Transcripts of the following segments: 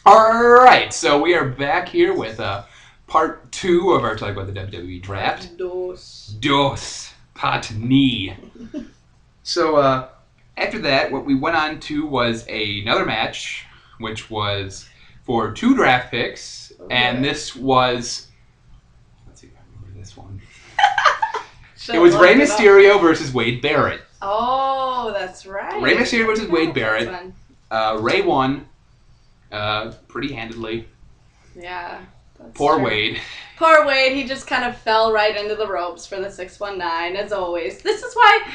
Alright, so we are back here with part 2 of our talk about the WWE draft. Dos. Pot knee. So after that, what we went on to was another match, which was for 2 draft picks, and this was... Let's see if I remember this one. It was Rey Mysterio versus Wade Barrett. Oh, that's right. Rey Mysterio versus Wade Barrett. Rey won pretty handedly. Yeah. Poor true. Wade. Poor Wade. He just kind of fell right into the ropes for the 619, as always. This is why...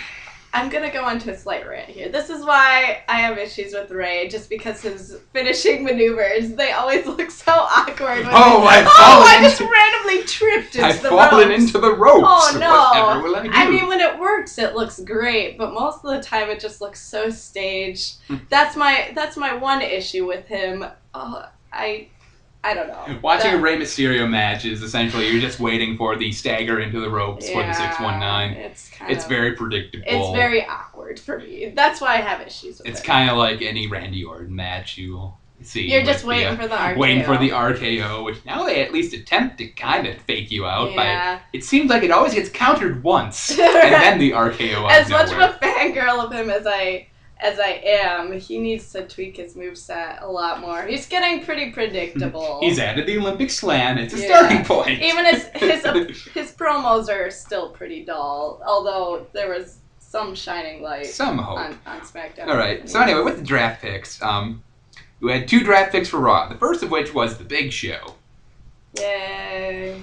I'm going to go into a slight rant here. This is why I have issues with Rey, just because his finishing maneuvers, they always look so awkward. I just randomly tripped into the ropes. I've fallen into the ropes. Oh, no. Whatever will I do? I mean, when it works, it looks great, but most of the time it just looks so staged. That's my one issue with him. I don't know. Watching a Rey Mysterio match is essentially you're just waiting for the stagger into the ropes for the 619. It's very predictable. It's very awkward for me. That's why I have issues with it. It's kind of like any Randy Orton match you will see. You're just waiting for the RKO. Waiting for the RKO, which now they at least attempt to kind of fake you out. Yeah. It seems like it always gets countered once, and then the RKO out As much of a fangirl of him as I am, he needs to tweak his moveset a lot more. He's getting pretty predictable. He's added the Olympic slam. It's a starting point. Even his promos are still pretty dull, although there was some shining light some hope. On SmackDown. All right. So anyway, with the draft picks, we had 2 draft picks for Raw. The first of which was the Big Show. Yay.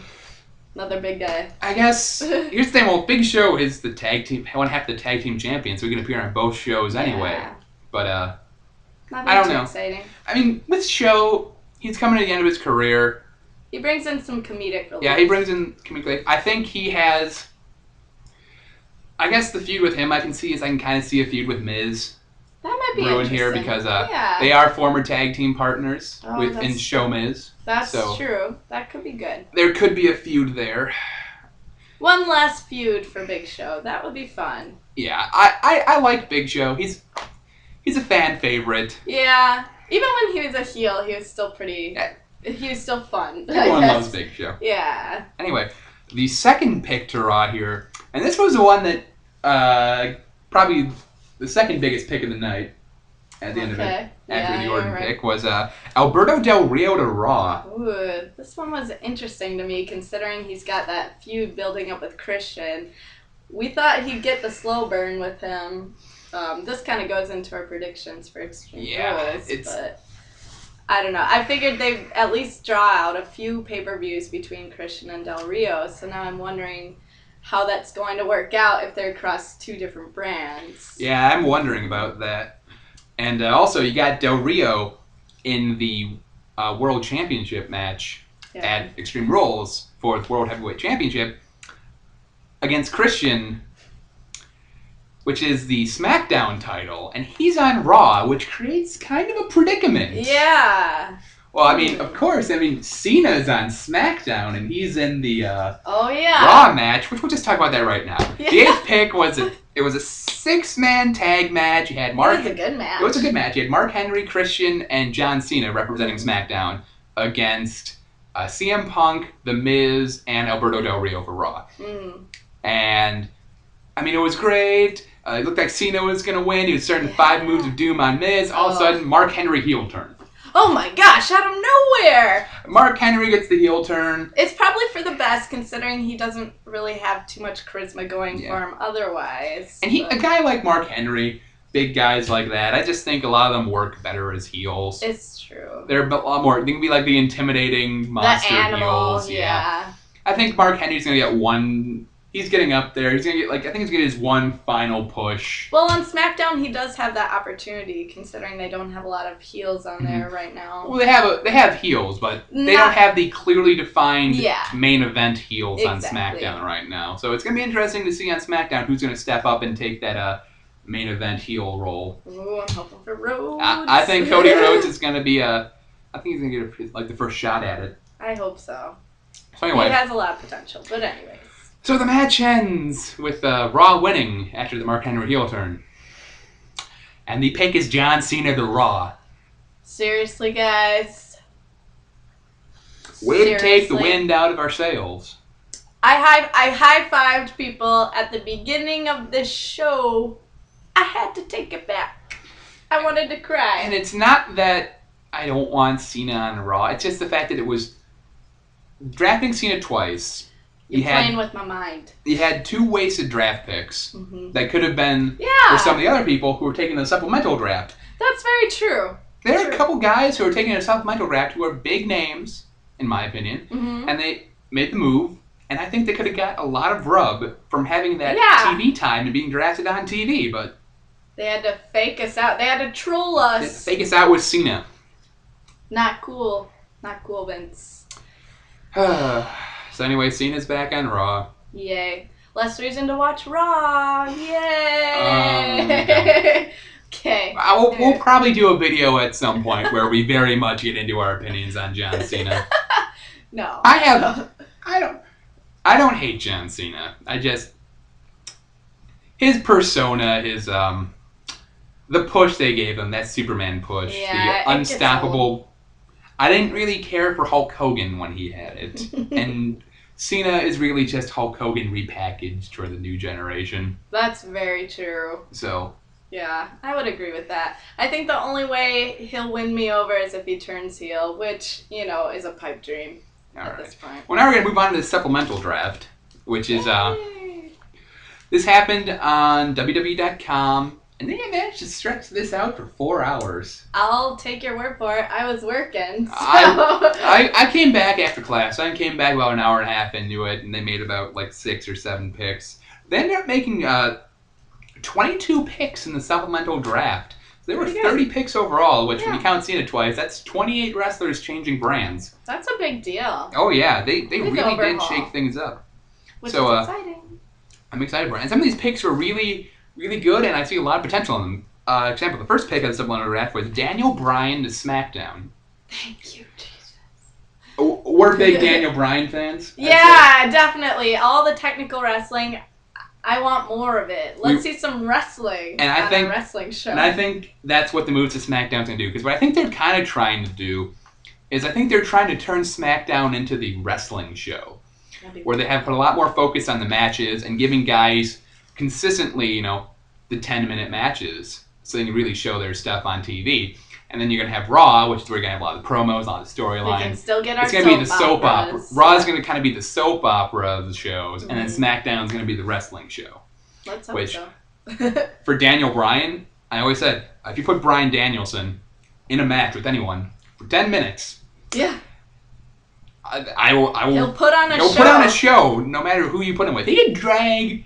Another big guy. I guess, here's the thing, well, Big Show is the tag team, one half the tag team champion, so he can appear on both shows anyway. Yeah. But, I don't know. Exciting. I mean, with Show, he's coming to the end of his career. He brings in some comedic relief. Yeah, he brings in comedic relief. I think he has, I guess the feud with him I can see is I can kind of see a feud with Miz. That might be ruined here because they are former tag team partners in Show Miz. That's true. That could be good. There could be a feud there. One last feud for Big Show. That would be fun. Yeah, I like Big Show. He's a fan favorite. Yeah. Even when he was a heel, he was still pretty... He was still fun. Everyone loves Big Show. Yeah. Anyway, the second pick to Raw here, and this was the one that probably... The second biggest pick of the night at the end of it, after the Orton pick, was Alberto Del Rio to Raw. Ooh, this one was interesting to me, considering he's got that feud building up with Christian. We thought he'd get the slow burn with him. This kind of goes into our predictions for Extreme Rules, but I don't know. I figured they'd at least draw out a few pay-per-views between Christian and Del Rio, so now I'm wondering how that's going to work out if they're across 2 different brands. Yeah, I'm wondering about that. And also, you got Del Rio in the World Championship match at Extreme Rules for the World Heavyweight Championship against Christian, which is the SmackDown title, and he's on Raw, which creates kind of a predicament. Yeah. Well, I mean, of course, Cena's on SmackDown, and he's in the Raw match, which we'll just talk about that right now. Yeah. The 8th pick was a 6-man tag match. You had it was a good match. It was a good match. You had Mark Henry, Christian, and John Cena representing SmackDown against CM Punk, The Miz, and Alberto Del Rio for Raw. And, I mean, it was great. It looked like Cena was going to win. He was starting 5 moves of doom on Miz. All of a sudden, Mark Henry heel turn. Oh my gosh, out of nowhere! Mark Henry gets the heel turn. It's probably for the best, considering he doesn't really have too much charisma going for him otherwise. And a guy like Mark Henry, big guys like that, I just think a lot of them work better as heels. It's true. They're a lot more, they can be like the intimidating monster heels. Yeah. I think Mark Henry's going to get one... He's getting up there. He's gonna get I think he's getting his one final push. Well, on SmackDown, he does have that opportunity, considering they don't have a lot of heels on there right now. Well, they have heels, but they don't have the clearly defined main event heels on SmackDown right now. So it's gonna be interesting to see on SmackDown who's gonna step up and take that main event heel role. Ooh, I'm hoping for Rhodes. I think Cody Rhodes is gonna be I think he's gonna get the first shot at it. I hope so. So anyway, he has a lot of potential, but anyways. So the match ends with Raw winning after the Mark Henry heel turn. And the pick is John Cena to Raw. Seriously, guys? Way to take the Seriously. wind out of our sails. I high-fived people at the beginning of this show. I had to take it back. I wanted to cry. And it's not that I don't want Cena on Raw. It's just the fact that it was drafting Cena twice. You're playing with my mind. You had 2 wasted draft picks that could have been for some of the other people who were taking the supplemental draft. That's very true. There are a couple guys who are taking a supplemental draft who are big names, in my opinion, and they made the move. And I think they could have got a lot of rub from having that TV time and being drafted on TV, but they had to fake us out. They had to troll us. They had to fake us out with Cena. Not cool. Not cool, Vince. So anyway, Cena's back on Raw. Yay. Less reason to watch Raw. Yay. Okay. We'll probably do a video at some point where we very much get into our opinions on John Cena. No. I don't hate John Cena. His persona, the push they gave him, that Superman push, the unstoppable. I didn't really care for Hulk Hogan when he had it, and Cena is really just Hulk Hogan repackaged for the new generation. That's very true. So. Yeah, I would agree with that. I think the only way he'll win me over is if he turns heel, which, is a pipe dream at this point. Well, now we're going to move on to the supplemental draft, which is, this happened on WWE.com, and they managed to stretch this out for 4 hours. I'll take your word for it. I was working, so. I came back after class. I came back about an hour and a half into it, and they made about, 6 or 7 picks. They ended up making, 22 picks in the supplemental draft. So there were 30 picks overall, which when you count Cena twice, that's 28 wrestlers changing brands. That's a big deal. Oh yeah, they really did shake things up. Which is exciting. I'm excited for it. And some of these picks were really, really good, and I see a lot of potential in them. Example, the first pick of the supplemental draft was Daniel Bryan to SmackDown. Thank you, Jesus. We're big Daniel Bryan fans. Yeah, definitely. All the technical wrestling. I want more of it. Let's see some wrestling on a wrestling show. And I think that's what the move to SmackDown's going to do. Because what I think they're kind of trying to do is I think they're trying to turn SmackDown into the wrestling show. Where they have put a lot more focus on the matches and giving guys consistently, the 10-minute matches. So they can really show their stuff on TV. And then you're going to have Raw, which is where you're going to have a lot of promos, a lot of storylines. We can still get our It's going to be the soap opera. Raw is going to kind of be the soap opera of the shows, and then SmackDown is going to be the wrestling show. Let's hope so. For Daniel Bryan, I always said, if you put Bryan Danielson in a match with anyone for 10 minutes, I will. He'll put on a show, no matter who you put him with. He can drag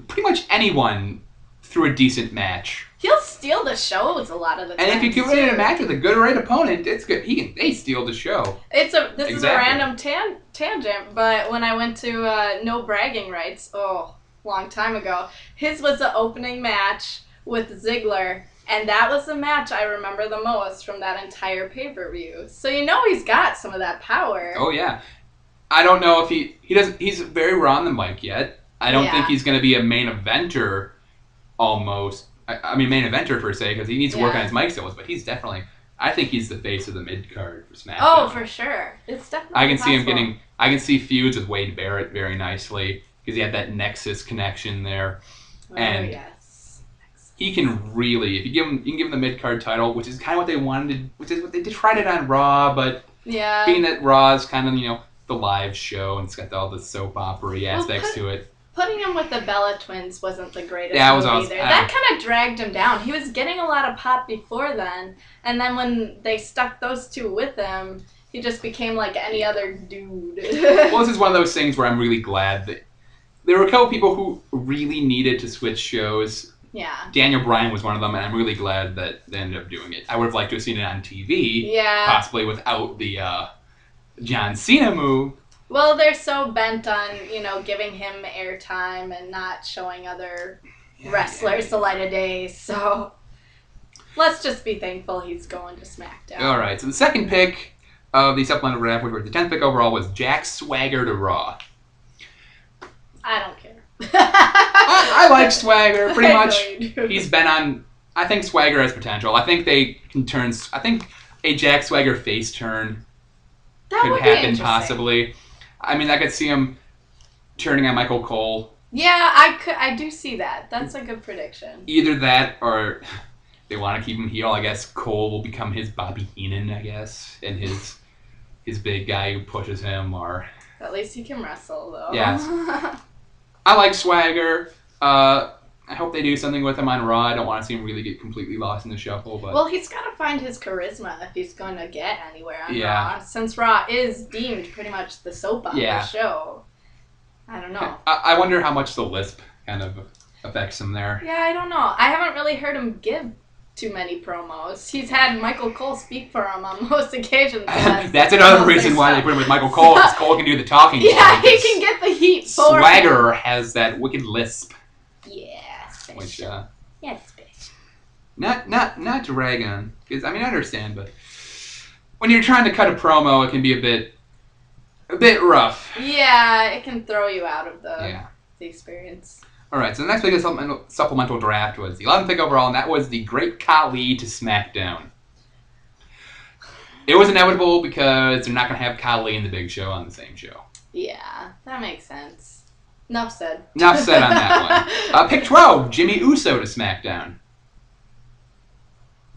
pretty much anyone through a decent match. He'll steal the shows a lot of the time. And if you get in a match with a good or right opponent, it's good. They steal the show. This is a random tangent, but when I went to No Bragging Rights, long time ago, his was the opening match with Ziggler, and that was the match I remember the most from that entire pay-per-view. So he's got some of that power. Oh yeah, I don't know if he doesn't. He's very raw on the mic yet. I don't think he's going to be a main eventer. Almost. I mean, main eventer per se, because he needs to work on his mic skills, but he's definitely. I think he's the face of the mid card for SmackDown. Oh, for sure. It's definitely. I can see him getting. I can see feuds with Wade Barrett very nicely because he had that Nexus connection there, and yes. he can really. If you can give him the mid card title, which is kind of what they wanted, which is what they tried it on Raw, but being that Raw is kind of the live show and it's got all the soap opera aspects to it. Putting him with the Bella Twins wasn't the greatest move either. That kind of dragged him down. He was getting a lot of pop before then, and then when they stuck those two with him, he just became like any other dude. Well, this is one of those things where I'm really glad that there were a couple people who really needed to switch shows. Yeah. Daniel Bryan was one of them, and I'm really glad that they ended up doing it. I would have liked to have seen it on TV, possibly without the John Cena move. Well, they're so bent on, giving him airtime and not showing other wrestlers the light of day, so let's just be thankful he's going to SmackDown. All right, so the second pick of the supplemental draft, which was the 10th pick overall, was Jack Swagger to Raw. I don't care. I like Swagger, pretty much. Really He's been on... I think Swagger has potential. I think they can turn... I think a Jack Swagger face turn That could would be happen interesting. possibly. I mean, I could see him turning on Michael Cole. Yeah, I do see that. That's a good prediction. Either that or they want to keep him heel. I guess Cole will become his Bobby Heenan, I guess, and his big guy who pushes him. Or at least he can wrestle, though. Yes. I like Swagger. I hope they do something with him on Raw. I don't want to see him really get completely lost in the shuffle. But well, he's got to find his charisma if he's going to get anywhere on Yeah. Raw. Since Raw is deemed pretty much the soap opera show. I don't know. I wonder how much the lisp kind of affects him there. Yeah, I don't know. I haven't really heard him give too many promos. He's had Michael Cole speak for him on most occasions. That's another reason why they put him with Michael Cole, because Cole can do the talking. Yeah, he can get the heat for Swagger him. has that wicked lisp. Yeah, special. Which, yeah, special. Not Dragon, because I mean I understand, but when you're trying to cut a promo, it can be a bit rough. Yeah, it can throw you out of the experience. All right, so the next big supplemental draft was the 11th pick overall, and that was the Great Khali to SmackDown. It was inevitable because they're not going to have Khali and the Big Show on the same show. Yeah, that makes sense. Enough said. Enough said on that one. Pick 12, Jimmy Uso to SmackDown.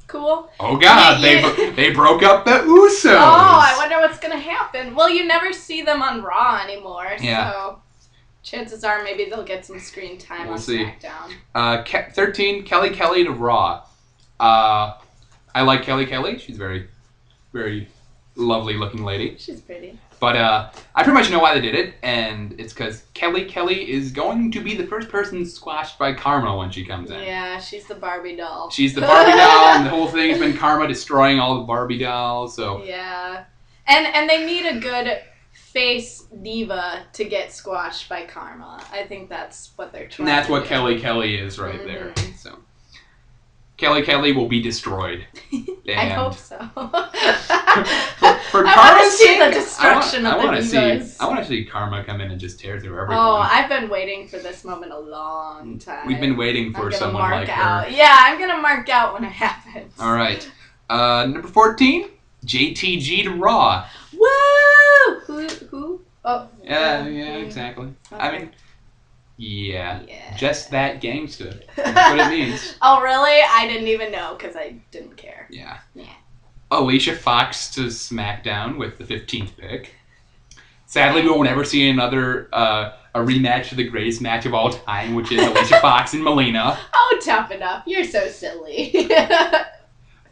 Cool. Oh God, they broke up the Usos. Oh, I wonder what's gonna happen. Well, you never see them on Raw anymore, so chances are maybe they'll get some screen time on SmackDown. 13, Kelly Kelly to Raw. I like Kelly Kelly. She's a very, very lovely looking lady. She's pretty. But I pretty much know why they did it, and it's because Kelly Kelly is going to be the first person squashed by Karma when she comes in. Yeah, she's the Barbie doll. She's the Barbie doll, and the whole thing has been Karma destroying all the Barbie dolls. So yeah, and they need a good face diva to get squashed by Karma. I think that's what they're trying. And that's to what do. Kelly Kelly is right there. So Kelly Kelly will be destroyed. I hope so. For I want to see the destruction of the divas. I want to see Karma come in and just tear through everyone. Oh, I've been waiting for this moment a long time. We've been waiting for someone like her. Yeah, I'm going to mark out when it happens. All right. Number 14, JTG to Raw. Woo! Who? Oh. Yeah, exactly. Okay. I mean, yeah, just that gangster. That's what it means. Oh, really? I didn't even know because I didn't care. Yeah. Yeah. Alicia Fox to SmackDown with the 15th pick. Sadly, we will never see another a rematch of the greatest match of all time, which is Alicia Fox and Melina. Oh, tough enough. You're so silly.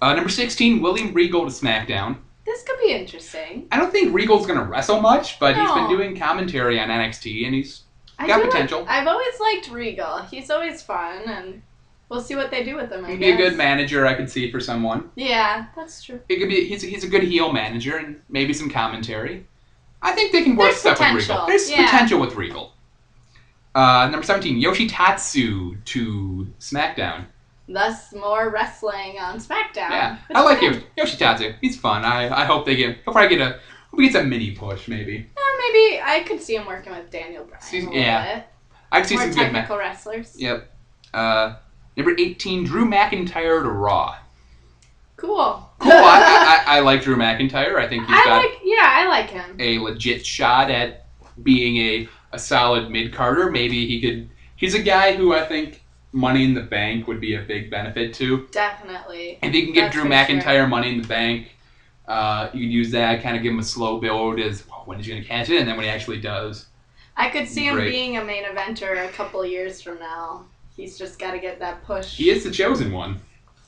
Number 16, William Regal to SmackDown. This could be interesting. I don't think Regal's going to wrestle much, but he's been doing commentary on NXT, and he's got potential. I've always liked Regal. He's always fun, and we'll see what they do with him, I He'd guess. be a good manager, I could see, for someone. Yeah, that's true. He could be. He's a good heel manager, and maybe some commentary. I think they can work stuff with Regal. There's potential with Regal. Number 17, Yoshitatsu to SmackDown. Thus, more wrestling on SmackDown. Yeah, I like Yoshitatsu. He's fun. I hope they get. He'll probably get a mini push, maybe. Maybe I could see him working with Daniel Bryan a little bit. I could see more some technical wrestlers. Yep. Number 18, Drew McIntyre to Raw. Cool. I like Drew McIntyre. I think I like him. A legit shot at being a solid mid-carder. Maybe he could. He's a guy who I think Money in the Bank would be a big benefit to. Definitely. If you can give Drew McIntyre Money in the Bank, you could use that, kind of give him a slow build as when he's going to cash it, and then when he actually does. I could see him being a main eventer a couple of years from now. He's just got to get that push. He is the chosen one.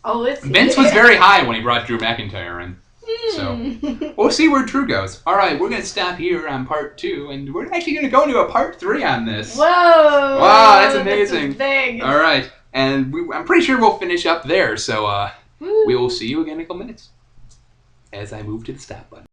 Oh, is he? Vince was very high when he brought Drew McIntyre in. So we'll see where Drew goes. All right, we're going to stop here on part 2, and we're actually going to go into a part 3 on this. Whoa! Wow, that's amazing. This is big. All right, and I'm pretty sure we'll finish up there. So we will see you again in a couple minutes as I move to the stop button.